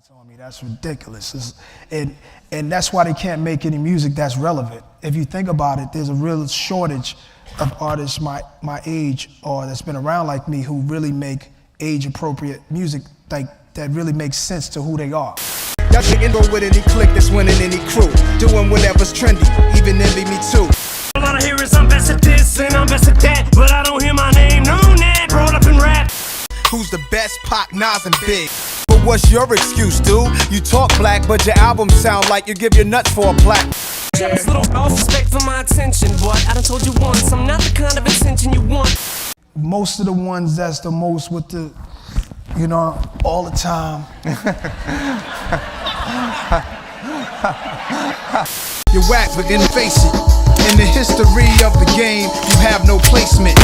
On me, that's ridiculous. And that's why they can't make any music that's relevant. If you think about it, there's a real shortage of artists my age or that's been around like me who really make age-appropriate music like that really makes sense to who they are. Y'all can't go with any clique that's winning any crew, doing whatever's trendy, even envy me too. All I hear is I'm best at this and I'm best at that, but I don't hear my name known that, brought up in rap. Who's the best? Pac, Nas, and Big. But what's your excuse, dude? You talk black, but your albums sound like you give your nuts for a plaque. Just little off respect for my attention, but I done told you once, I'm not the kind of attention you want. Most of the ones that's the most with the, you know, all the time. You're whack, but then face it. In the history of the game, you have no placement.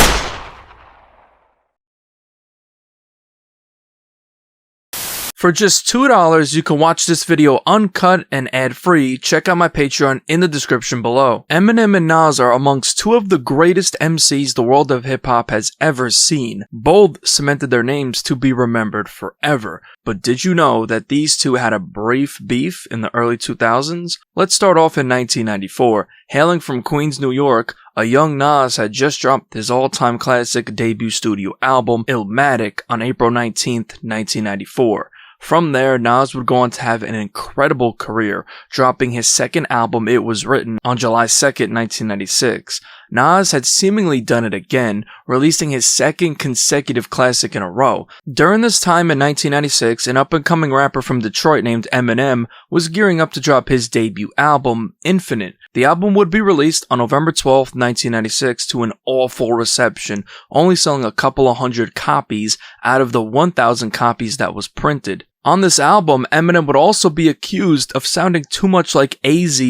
For just $2, you can watch this video uncut and ad-free. Check out my Patreon in the description below. Eminem and Nas are amongst two of the greatest MCs the world of hip-hop has ever seen. Both cemented their names to be remembered forever. But did you know that these two had a brief beef in the early 2000s? Let's start off in 1994. Hailing from Queens, New York, a young Nas had just dropped his all-time classic debut studio album, Illmatic, on April 19th, 1994. From there, Nas would go on to have an incredible career, dropping his second album, It Was Written, on July 2nd, 1996. Nas had seemingly done it again, releasing his second consecutive classic in a row. During this time in 1996, an up-and-coming rapper from Detroit named Eminem was gearing up to drop his debut album, Infinite. The album would be released on November 12th, 1996 to an awful reception, only selling a couple of hundred copies out of the 1,000 copies that was printed. On this album, Eminem would also be accused of sounding too much like AZ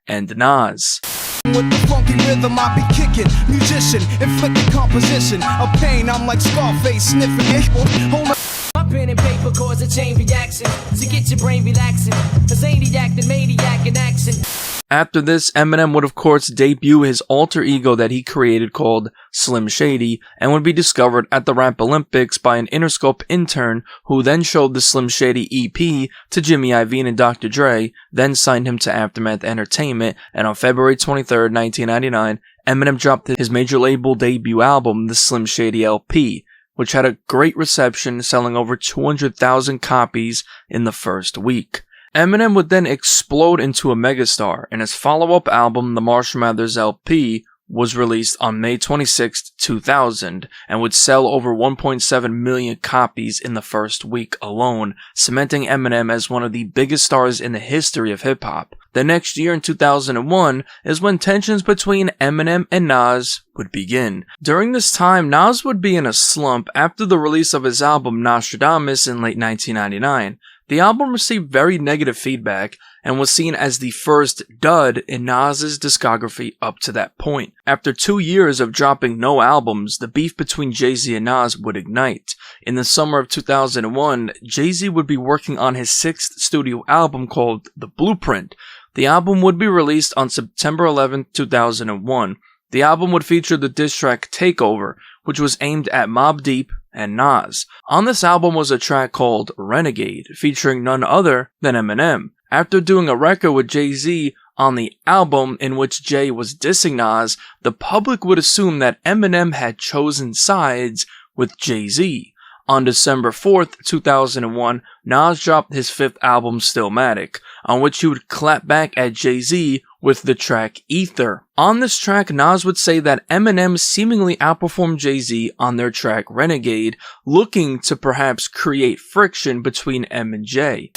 and Nas. With the funky rhythm I be kicking, musician, inflicting composition of pain. I'm like Scarface sniffing hold My pen and paper cause a chain reaction to get your brain relaxing. A zaniac, the maniac in action. After this, Eminem would of course debut his alter ego that he created called Slim Shady, and would be discovered at the Rap Olympics by an Interscope intern who then showed the Slim Shady EP to Jimmy Iovine and Dr. Dre, then signed him to Aftermath Entertainment, and on February 23rd, 1999, Eminem dropped his major label debut album, the Slim Shady LP, which had a great reception, selling over 200,000 copies in the first week. Eminem would then explode into a megastar, and his follow-up album, The Marshall Mathers LP, was released on May 26, 2000, and would sell over 1.7 million copies in the first week alone, cementing Eminem as one of the biggest stars in the history of hip-hop. The next year, in 2001, is when tensions between Eminem and Nas would begin. During this time, Nas would be in a slump after the release of his album Nostradamus in late 1999. The album received very negative feedback and was seen as the first dud in Nas's discography up to that point. After 2 years of dropping no albums, the beef between Jay-Z and Nas would ignite. In the summer of 2001, Jay-Z would be working on his 6th studio album called The Blueprint. The album would be released on September 11, 2001. The album would feature the diss track Takeover, which was aimed at Mobb Deep and Nas. On this album was a track called Renegade, featuring none other than Eminem. After doing a record with Jay-Z on the album in which Jay was dissing Nas, the public would assume that Eminem had chosen sides with Jay-Z. On December 4th, 2001, Nas dropped his 5th album, Stillmatic, on which he would clap back at Jay-Z with the track Ether. On this track, Nas would say that Eminem seemingly outperformed Jay-Z on their track Renegade, looking to perhaps create friction between M and J.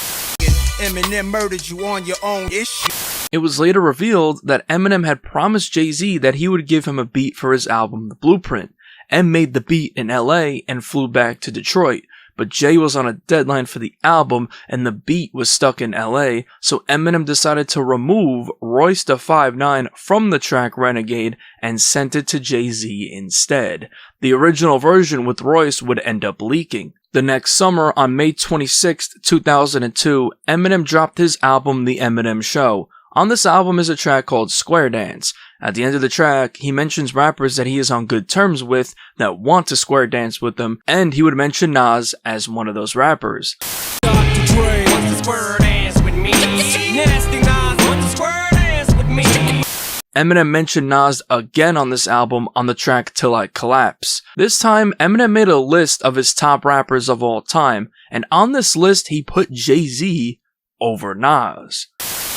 Eminem murdered you on your own issue. It was later revealed that Eminem had promised Jay-Z that he would give him a beat for his album The Blueprint. M made the beat in LA and flew back to Detroit, but Jay was on a deadline for the album and the beat was stuck in LA, so Eminem decided to remove Royce da 5'9" from the track Renegade and sent it to Jay-Z instead. The original version with Royce would end up leaking. The next summer, on May 26, 2002, Eminem dropped his album The Eminem Show. On this album is a track called Square Dance. At the end of the track, he mentions rappers that he is on good terms with that want to square dance with him, and he would mention Nas as one of those rappers. Dr. Dre, Eminem mentioned Nas again on this album on the track Till I Collapse. This time, Eminem made a list of his top rappers of all time, and on this list he put Jay-Z over Nas.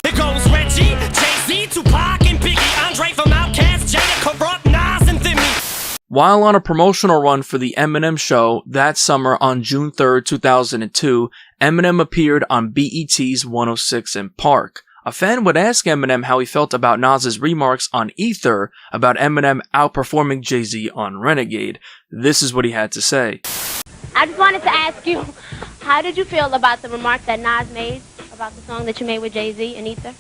It goes Reggie, Jay-Z, Tupac, and Biggie, Andre from Outkast, Jada, Corrupt, Nas, and Thimmy. While on a promotional run for the Eminem Show that summer on June 3rd, 2002, Eminem appeared on BET's 106 in Park. A fan would ask Eminem how he felt about Nas's remarks on Ether about Eminem outperforming Jay-Z on Renegade. This is what he had to say. I just wanted to ask you, how did you feel about the remark that Nas made about the song that you made with Jay-Z and Ether?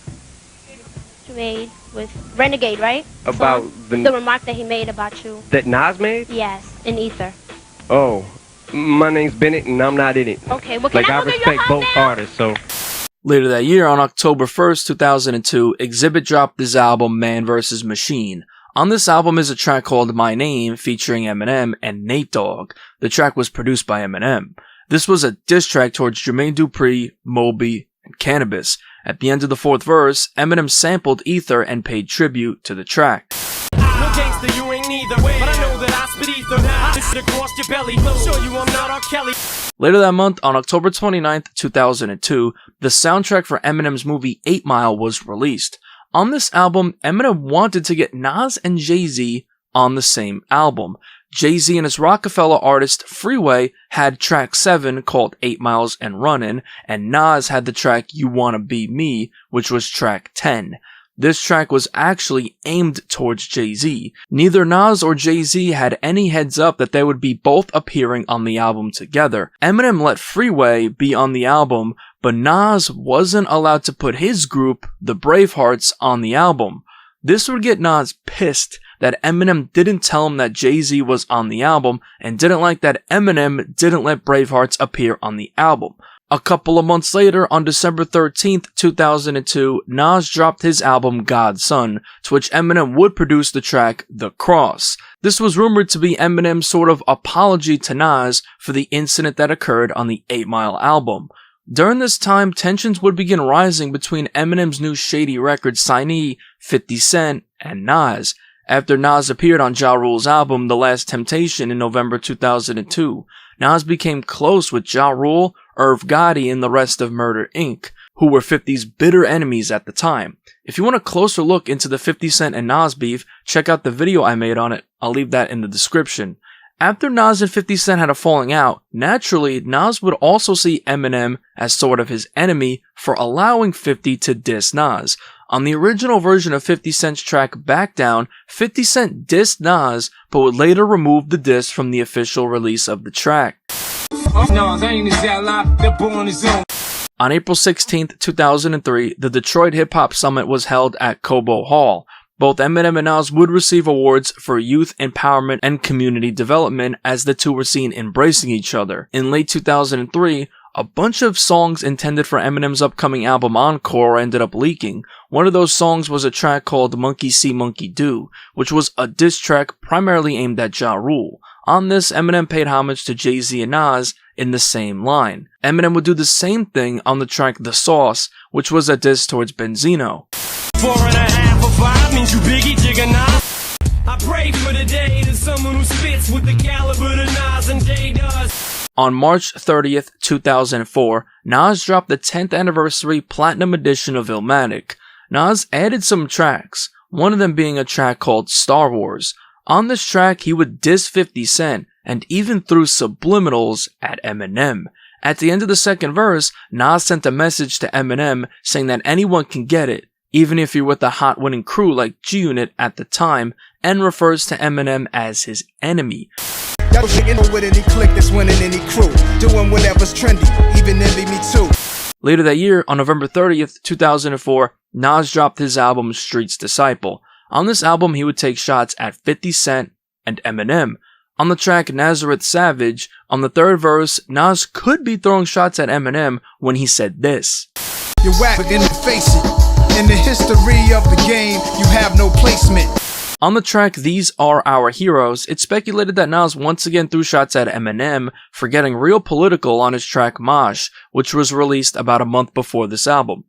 You made with Renegade, right? About the remark that he made about you. That Nas made? Yes, in Ether. Oh, my name's Bennett and I'm not in it. Okay, well, can I I respect both artists, so. Later that year, on October 1st, 2002, Exhibit dropped his album Man vs. Machine. On this album is a track called My Name featuring Eminem and Nate Dogg. The track was produced by Eminem. This was a diss track towards Jermaine Dupri, Moby, and Cannabis. At the end of the fourth verse, Eminem sampled Ether and paid tribute to the track. No gangster, you ain't neither, but I know that I spit ether. I spit across your belly, show you I'm not R. Kelly. Later that month, on October 29th, 2002, the soundtrack for Eminem's movie 8 Mile was released. On this album, Eminem wanted to get Nas and Jay-Z on the same album. Jay-Z and his Rockefeller artist Freeway had track 7 called 8 Miles and Runnin', and Nas had the track You Wanna Be Me, which was track 10. This track was actually aimed towards Jay-Z. Neither Nas or Jay-Z had any heads up that they would be both appearing on the album together. Eminem let Freeway be on the album, but Nas wasn't allowed to put his group, the Bravehearts, on the album. This would get Nas pissed that Eminem didn't tell him that Jay-Z was on the album, and didn't like that Eminem didn't let Bravehearts appear on the album. A couple of months later, on December 13th, 2002, Nas dropped his album God's Son, to which Eminem would produce the track The Cross. This was rumored to be Eminem's sort of apology to Nas for the incident that occurred on the 8 Mile album. During this time, tensions would begin rising between Eminem's new Shady Records signee, 50 Cent, and Nas. After Nas appeared on Ja Rule's album The Last Temptation in November 2002, Nas became close with Ja Rule, Irv Gotti, and the rest of Murder Inc., who were 50's bitter enemies at the time. If you want a closer look into the 50 Cent and Nas beef, check out the video I made on it. I'll leave that in the description. After Nas and 50 Cent had a falling out, naturally, Nas would also see Eminem as sort of his enemy for allowing 50 to diss Nas. On the original version of 50 Cent's track Back Down, 50 Cent dissed Nas, but would later remove the diss from the official release of the track. On April 16, 2003, the Detroit Hip Hop Summit was held at Cobo Hall. Both Eminem and Nas would receive awards for youth empowerment and community development, as the two were seen embracing each other. In late 2003, a bunch of songs intended for Eminem's upcoming album Encore ended up leaking. One of those songs was a track called Monkey See, Monkey Do, which was a diss track primarily aimed at Ja Rule. On this, Eminem paid homage to Jay-Z and Nas in the same line. Eminem would do the same thing on the track The Sauce, which was a diss towards Benzino. 4.5 or 5 means you Biggie Jigga Nas. I pray for the day that someone who spits with the caliber that Nas and Jay does. On March 30th, 2004, Nas dropped the 10th anniversary Platinum Edition of Illmatic. Nas added some tracks, one of them being a track called Star Wars. On this track, he would diss 50 Cent, and even threw subliminals at Eminem. At the end of the second verse, Nas sent a message to Eminem saying that anyone can get it, even if you're with a hot winning crew like G-Unit at the time, and refers to Eminem as his enemy. Y'all getting with any clique that's winning any crew, doing whatever's trendy, even envy me too. Later that year, on November 30th, 2004, Nas dropped his album Street's Disciple. On this album, he would take shots at 50 Cent and Eminem. On the track Nazareth Savage, on the third verse, Nas could be throwing shots at Eminem when he said this. You're whack, but face it. In the history of the game, you have no placement. On the track These Are Our Heroes, it's speculated that Nas once again threw shots at Eminem for getting real political on his track Mosh, which was released about a month before this album.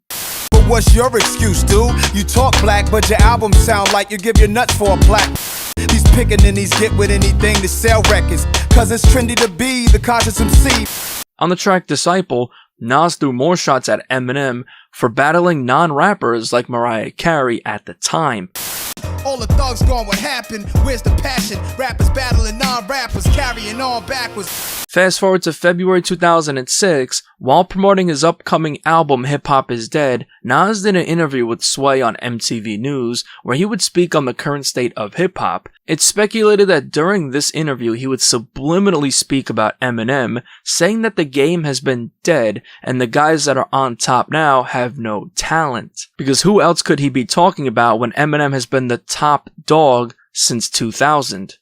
But But what's your excuse, dude? You talk black, but your album sound like you give your nuts for a plaque. These pickaninnies get with anything to sell records, cause it's trendy to be the conscious MC. On the track Disciple, Nas threw more shots at Eminem for battling non-rappers like Mariah Carey at the time. All the thugs gone, what happened? Where's the passion? Rappers battling non-rappers, carrying on backwards. Fast forward to February 2006, while promoting his upcoming album Hip Hop Is Dead, Nas did an interview with Sway on MTV News where he would speak on the current state of hip hop. It's speculated that during this interview he would subliminally speak about Eminem, saying that the game has been dead and the guys that are on top now have no talent. Because who else could he be talking about when Eminem has been the top dog since 2000?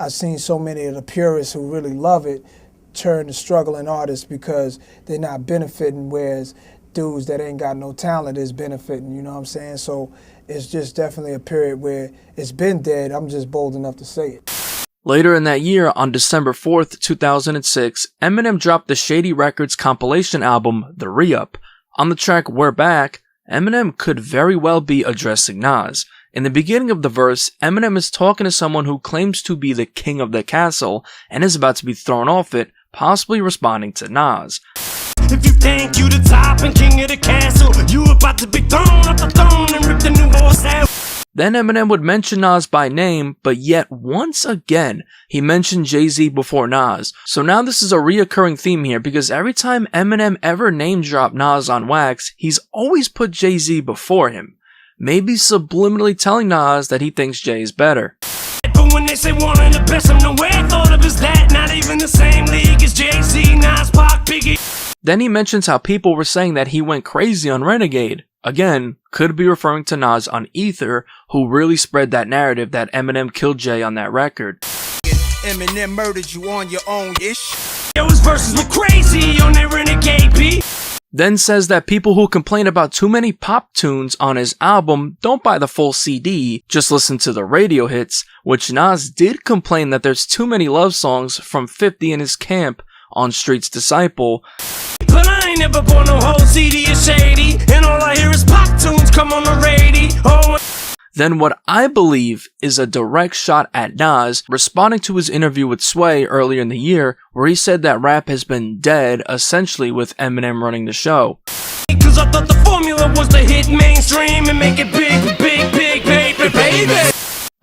I've seen so many of the purists who really love it turn to struggling artists because they're not benefiting, whereas dudes that ain't got no talent is benefiting, you know what I'm saying? So it's just definitely a period where it's been dead. I'm just bold enough to say it. Later in that year, on December 4th, 2006, Eminem dropped the Shady Records compilation album, The Re-Up. On the track We're Back, Eminem could very well be addressing Nas. In the beginning of the verse, Eminem is talking to someone who claims to be the king of the castle and is about to be thrown off it, possibly responding to Nas. If you think you the top and king of the castle, you about to be thrown off the throne and rip the new horse out. Then Eminem would mention Nas by name, but yet once again, he mentioned Jay-Z before Nas. So now this is a reoccurring theme here because every time Eminem ever name dropped Nas on wax, he's always put Jay-Z before him. Maybe subliminally telling Nas that he thinks Jay is better. But when they say one of the best, I'm nowhere thought of as that. Not even the same league as Jay-Z, Nas, Pac, Biggie. Then he mentions how people were saying that he went crazy on Renegade. Again, could be referring to Nas on Ether, who really spread that narrative that Eminem killed Jay on that record. Eminem murdered you on your own ish. Yo, his verses were crazy on that Renegade beat. Then says that people who complain about too many pop tunes on his album don't buy the full CD, just listen to the radio hits, which Nas did complain that there's too many love songs from 50 in his camp on Street's Disciple. But I ain't never bought no whole CD of Shady, and all I hear is pop tunes come on the radio. Oh. Then what I believe is a direct shot at Nas responding to his interview with Sway earlier in the year where he said that rap has been dead essentially with Eminem running the show. Cause I thought the formula was to hit mainstream and make it big, baby.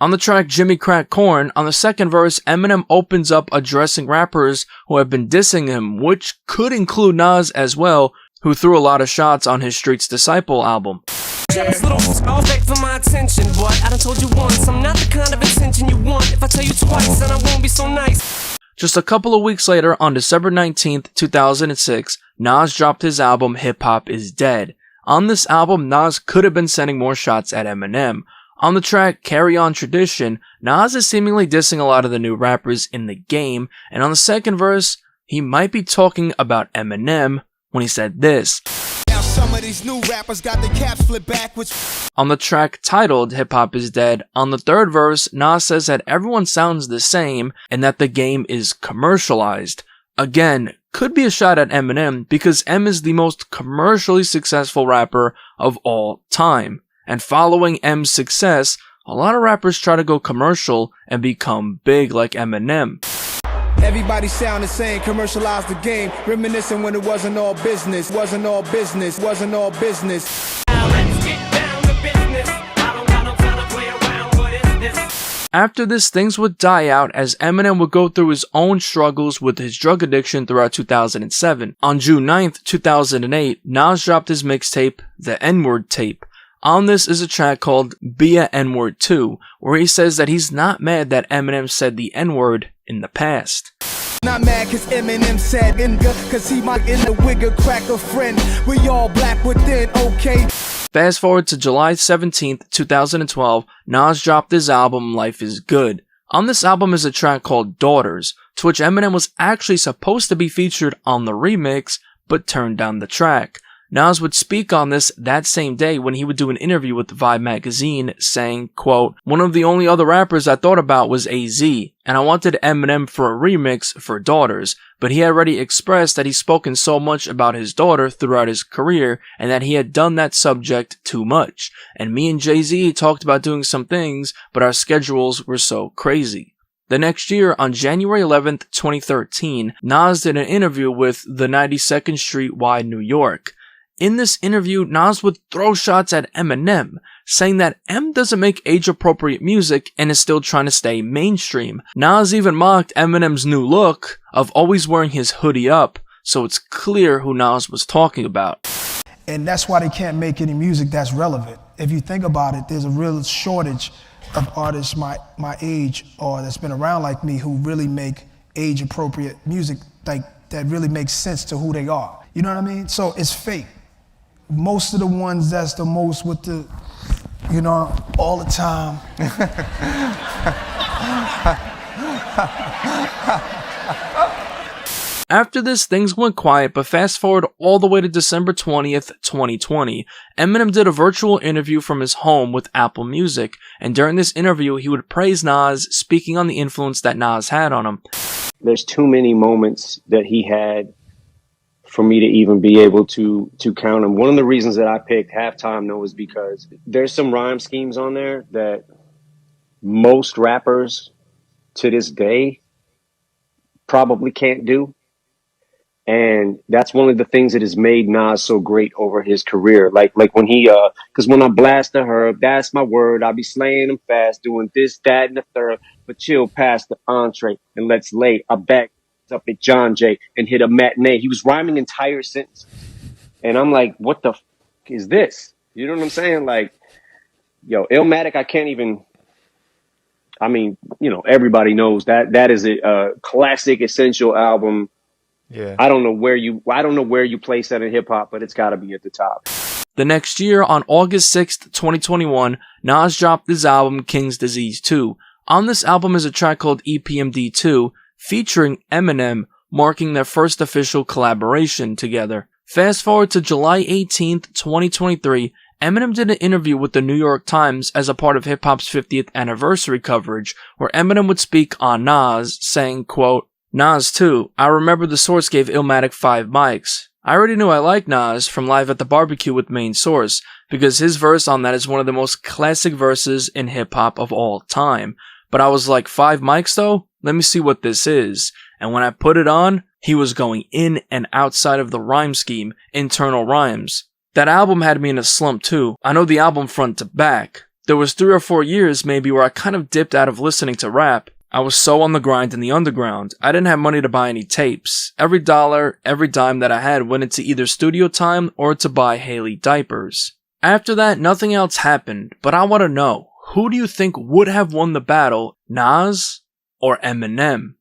On the track Jimmy Crack Corn, on the second verse, Eminem opens up addressing rappers who have been dissing him, which could include Nas as well, who threw a lot of shots on his Street's Disciple album. This little all back for my attention, but I done told you once, I'm not the kind of attention you want. If I tell you twice, then I won't be so nice. Just a couple of weeks later, on December 19th, 2006, Nas dropped his album Hip Hop Is Dead. On this album, Nas could have been sending more shots at Eminem. On the track Carry On Tradition, Nas is seemingly dissing a lot of the new rappers in the game, and on the second verse, he might be talking about Eminem when he said this. Now some of these new rappers got their caps flipped backwards. On the track titled Hip Hop Is Dead, on the third verse, Nas says that everyone sounds the same and that the game is commercialized. Again, could be a shot at Eminem because M is the most commercially successful rapper of all time. And following M's success, a lot of rappers try to go commercial and become big like Eminem. Everybody sound the same, commercialize the game, reminiscing when it wasn't all business, wasn't all business. Now let's get down to business. I don't got no time to play around, what is this? After this, things would die out as Eminem would go through his own struggles with his drug addiction throughout 2007. On June 9th, 2008, Nas dropped his mixtape, The N-Word Tape. On this is a track called Be a N-Word 2, where he says that he's not mad that Eminem said the N-word in the past. Not mad cause Eminem said cause he might in the wigger crack a friend. We all black within, okay? Fast forward to July 17th, 2012, Nas dropped his album Life Is Good. On this album is a track called Daughters, to which Eminem was actually supposed to be featured on the remix, but turned down the track. Nas would speak on this that same day when he would do an interview with Vibe magazine saying, quote, "One of the only other rappers I thought about was AZ, and I wanted Eminem for a remix for Daughters, but he had already expressed that he's spoken so much about his daughter throughout his career and that he had done that subject too much. And me and Jay-Z talked about doing some things, but our schedules were so crazy." The next year, on January 11th, 2013, Nas did an interview with the 92nd Street Y New York. In this interview, Nas would throw shots at Eminem, saying that M doesn't make age-appropriate music and is still trying to stay mainstream. Nas even mocked Eminem's new look of always wearing his hoodie up, so it's clear who Nas was talking about. And that's why they can't make any music that's relevant. If you think about it, there's a real shortage of artists my age or that's been around like me who really make age-appropriate music like that really makes sense to who they are. You know what I mean? So it's fake. Most of the ones that's the most with the, you know, all the time. After this, things went quiet, but fast forward all the way to December 20th, 2020. Eminem did a virtual interview from his home with Apple Music, and during this interview, he would praise Nas, speaking on the influence that Nas had on him. There's too many moments that he had for me to even be able to count them. One of the reasons that I picked Halftime, though, is because there's some rhyme schemes on there that most rappers to this day probably can't do. And that's one of the things that has made Nas so great over his career. Like when he, cause when I blast the herb, that's my word. I'll be slaying them fast, doing this, that, and the third, but chill past the entree and let's lay a back up at John Jay and hit a matinee. He was rhyming entire sentences. And I'm like, what the is this? You know what I'm saying? Like, yo, Illmatic, I can't even, I mean, you know, everybody knows that is a classic essential album. Yeah. I don't know where you place that in hip hop, but it's got to be at the top. The next year, on August 6th, 2021, Nas dropped his album King's Disease 2. On this album is a track called EPMD 2, featuring Eminem, marking their first official collaboration together. Fast forward to July 18th, 2023, Eminem did an interview with the New York Times as a part of hip-hop's 50th anniversary coverage, where Eminem would speak on Nas, saying, quote, "Nas 2, I remember the Source gave Illmatic 5 mics. I already knew I liked Nas from Live at the Barbecue with Main Source, because his verse on that is one of the most classic verses in hip-hop of all time. But I was like, 5 mics though? Let me see what this is. And when I put it on, he was going in and outside of the rhyme scheme, internal rhymes. That album had me in a slump too. I know the album front to back. There was 3 or 4 years maybe where I kind of dipped out of listening to rap. I was so on the grind in the underground. I didn't have money to buy any tapes. Every dollar, every dime that I had went into either studio time or to buy Haley diapers. After that, nothing else happened, but I want to know, who do you think would have won the battle, Nas or Eminem?